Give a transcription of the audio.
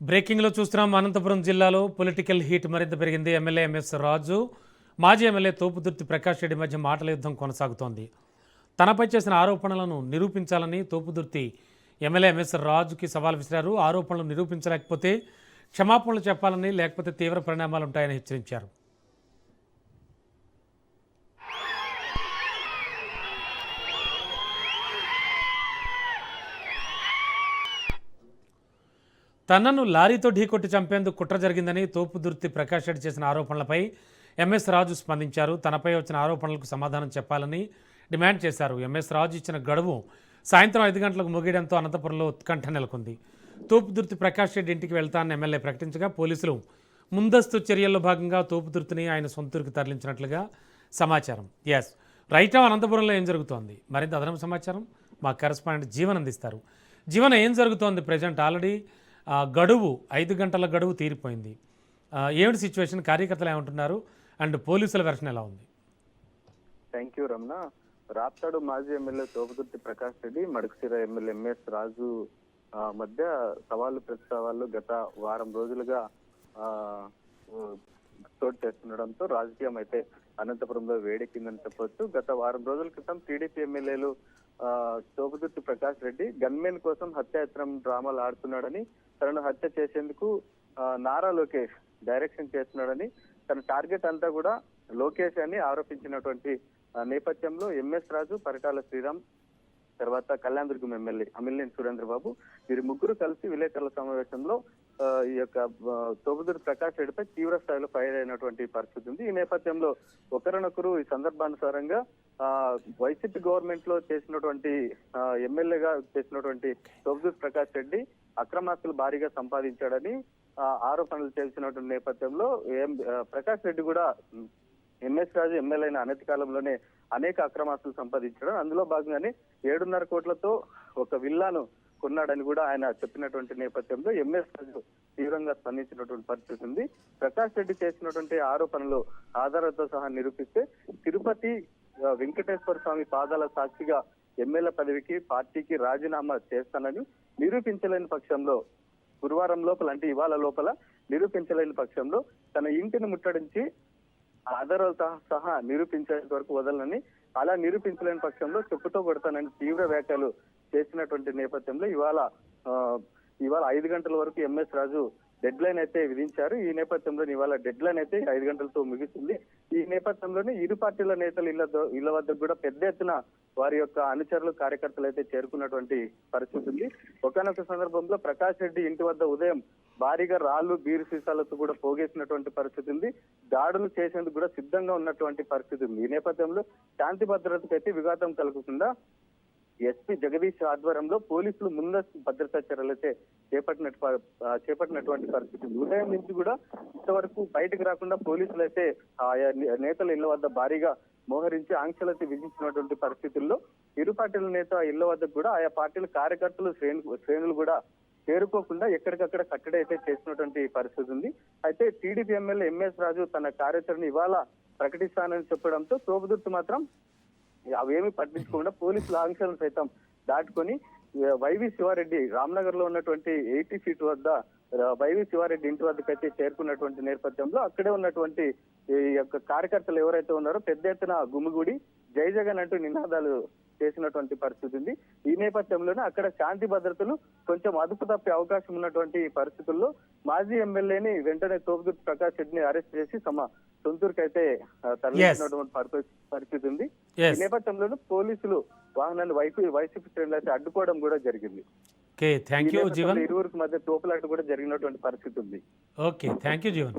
బ్రేకింగ్లో చూస్తున్నాం. అనంతపురం జిల్లాలో political heat మరింత పెరిగింది. ఎమ్మెల్యే ఎంఎస్ రాజు, మాజీ ఎమ్మెల్యే తోపుదుర్తి ప్రకాష్ రెడ్డి మధ్య మాటల యుద్ధం కొనసాగుతోంది. తనపై చేసిన ఆరోపణలను నిరూపించాలని తోపుదుర్తి ఎమ్మెల్యే ఎంఎస్ రాజుకి సవాల్ విసిరారు. ఆరోపణలు నిరూపించలేకపోతే క్షమాపణలు చెప్పాలని, లేకపోతే తీవ్ర పరిణామాలు ఉంటాయని హెచ్చరించారు. తనను లారీతో ఢీకొట్టి చంపేందుకు కుట్ర జరిగిందని తోపుదుర్తి ప్రకాష్ రెడ్డి చేసిన ఆరోపణలపై ఎంఎస్ రాజు స్పందించారు. తనపై వచ్చిన ఆరోపణలకు సమాధానం చెప్పాలని డిమాండ్ చేశారు. ఎంఎస్ రాజు ఇచ్చిన గడువు సాయంత్రం 5 గంటలకు ముగియడంతో అనంతపురంలో ఉత్కంఠ నెలకొంది. తోపుదుర్తి ప్రకాష్ రెడ్డి ఇంటికి వెళ్తానని ఎమ్మెల్యే ప్రకటించగా పోలీసులు ముందస్తు చర్యల్లో భాగంగా తోపుదుర్తిని ఆయన సొంతూరుకి తరలించినట్లుగా సమాచారం. రైట్ నౌ అనంతపురంలో ఏం జరుగుతోంది? మరింత అదనపు సమాచారం మా కరెస్పాండెంట్ జీవన్ అందిస్తారు. జీవన్, ఏం జరుగుతోంది ప్రజెంట్? ఆల్రెడీ గడువు 5 గంటల గడువు తీరిపోయింది. ఏమిటి సిచ్యువేషన్? కార్యకర్తలు ఏమంటున్నారు అండ్ పోలీసుల వెర్షన్ ఎలా ఉంది? Thank you Ramana. రాప్తాడు మాజీ MLA Topudurthi Prakash Reddy, Madakasira MLA MS Raju మధ్య సవాళ్ళు ప్రతిసవాళ్ళు గత వారం రోజులుగా చోటు చేస్తుండడంతో రాజకీయం అయితే అనంతపురంలో వేడెక్కిందని చెప్పొచ్చు. గత వారం రోజుల క్రితం టీడీపీ ఎమ్మెల్యేలు తోపుదుర్తి ప్రకాష్ రెడ్డి గన్మెన్ కోసం హత్యాయత్నం డ్రామాలు ఆడుతున్నాడని, తనను హత్య చేసేందుకు నారా లోకేష్ డైరెక్షన్ చేస్తున్నాడని, తన టార్గెట్ అంతా కూడా లోకేష్ అని ఆరోపించినటువంటి నేపథ్యంలో ఎంఎస్ రాజు, పరిటాల శ్రీరామ్, తర్వాత కళ్యాణదుర్గం ఎమ్మెల్యే అమిలినేని సురేంద్రబాబు వీరి ముగ్గురు కలిసి విలేకరుల సమావేశంలో ఈ యొక్క తోపుదుర్తి ప్రకాష్ రెడ్డిపై తీవ్ర స్థాయిలో ఫైర్ అయినటువంటి పరిస్థితి ఉంది. ఈ నేపథ్యంలో ఒకరినొకరు ఈ సందర్భానుసారంగా వైసీపీ గవర్నమెంట్ లో చేసినటువంటి ఎమ్మెల్యేగా చేసినటువంటి తోపుదుర్తి ప్రకాష్ రెడ్డి అక్రమాస్తులు భారీగా సంపాదించాడని ఆరోపణలు చేసినటువంటి నేపథ్యంలో ప్రకాష్ రెడ్డి కూడా ఎంఎస్ రాజు ఎమ్మెల్యే అయిన అనతి కాలంలోనే అనేక అక్రమాస్తులు సంపాదించడం, అందులో భాగంగానే 7.5 కోట్లతో ఒక విల్లాను కొన్నాడని కూడా ఆయన చెప్పినటువంటి నేపథ్యంలో ఎంఎస్ రాజు తీవ్రంగా స్పందించినటువంటి పరిస్థితి ఉంది. ప్రకాష్ రెడ్డి చేసినటువంటి ఆరోపణలు ఆధారాలతో సహా నిరూపిస్తే తిరుపతి వెంకటేశ్వర స్వామి పాదాల సాక్షిగా ఎమ్మెల్యే పదవికి పార్టీకి రాజీనామా చేస్తానని, నిరూపించలేని పక్షంలో గురువారం లోపల అంటే ఇవాళ లోపల నిరూపించలేని పక్షంలో తన ఇంటిని ముట్టడించి ఆధారాలతో సహా నిరూపించేంత వరకు వదలనని, అలా నిరూపించలేని పక్షంలో చెప్పుతో కొడతానని తీవ్ర వ్యాఖ్యలు చేసినటువంటి నేపథ్యంలో ఇవాళ 5 గంటల వరకు ఎంఎస్ రాజు డెడ్ లైన్ అయితే విధించారు. ఈ నేపథ్యంలో ఇవాళ డెడ్ లైన్ అయితే 5 గంటలతో ముగిస్తుంది. ఈ నేపథ్యంలోనే ఇరు పార్టీల నేతలు ఇళ్ల వద్దకు కూడా పెద్ద ఎత్తున వారి యొక్క అనుచరులు, కార్యకర్తలు అయితే చేరుకున్నటువంటి పరిస్థితి ఉంది. ఒకనొక సందర్భంలో ప్రకాష్ రెడ్డి ఇంటి వద్ద ఉదయం భారీగా రాళ్లు, బీరు సీసాలతో కూడా పోగేసినటువంటి పరిస్థితి ఉంది. దాడులు చేసేందుకు కూడా సిద్ధంగా ఉన్నటువంటి పరిస్థితి ఉంది. ఈ నేపథ్యంలో శాంతి భద్రతకు అయితే విఘాతం కలగకుండా ఎస్పీ జగదీష్ ఆధ్వర్యంలో పోలీసులు ముందస్తు భద్రతా చర్యలు అయితే చేపట్టినటువంటి పరిస్థితి. ఉదయం నుంచి కూడా ఇంతవరకు బయటకు రాకుండా పోలీసులు అయితే ఆయా నేతల ఇళ్ల వద్ద భారీగా మోహరించి ఆంక్షలైతే విధించినటువంటి పరిస్థితుల్లో ఇరు పార్టీల నేత ఇళ్ల వద్ద కూడా ఆయా పార్టీల కార్యకర్తలు శ్రేణులు కూడా చేరుకోకుండా ఎక్కడికక్కడ కట్టడి అయితే చేసినటువంటి పరిస్థితి ఉంది. అయితే టీడీపీ ఎమ్మెల్యే ఎంఎస్ రాజు తన కార్యాచరణ ఇవాళ ప్రకటిస్తానని చెప్పడంతో తోపుదుర్తి మాత్రం అవేమి పట్టించుకోకుండా పోలీసుల ఆంక్షలను సైతం దాటుకొని వైవి శివారెడ్డి రామ్నగర్ లో ఉన్నటువంటి 80 ఫీట్ వద్ద వైవి శివారెడ్డి ఇంటి వద్దకైతే చేరుకున్నటువంటి నేపథ్యంలో అక్కడే ఉన్నటువంటి ఈ యొక్క కార్యకర్తలు ఎవరైతే ఉన్నారో పెద్ద ఎత్తున గుమిగూడి జై జగన్ అంటూ నినాదాలు చేసినటువంటి పరిస్థితి ఉంది. ఈ నేపథ్యంలోనే అక్కడ శాంతి భద్రతలు కొంచెం అదుపు తప్పే అవకాశం ఉన్నటువంటి పరిస్థితుల్లో మాజీ ఎమ్మెల్యేని వెంటనే తోపుదుర్తి ప్రకాష్ రెడ్డిని అరెస్ట్ చేసి తమ సొంతూరుకి అయితే తరలించినటువంటి పరిస్థితి ఉంది. ఈ నేపథ్యంలోనూ పోలీసులు వాహనాన్ని వైసీపీ శ్రేణులు అయితే అడ్డుకోవడం కూడా జరిగింది. ఇరువురికి మధ్య తోపులాట కూడా జరిగినటువంటి పరిస్థితి ఉంది. Okay, thank you Jeevan.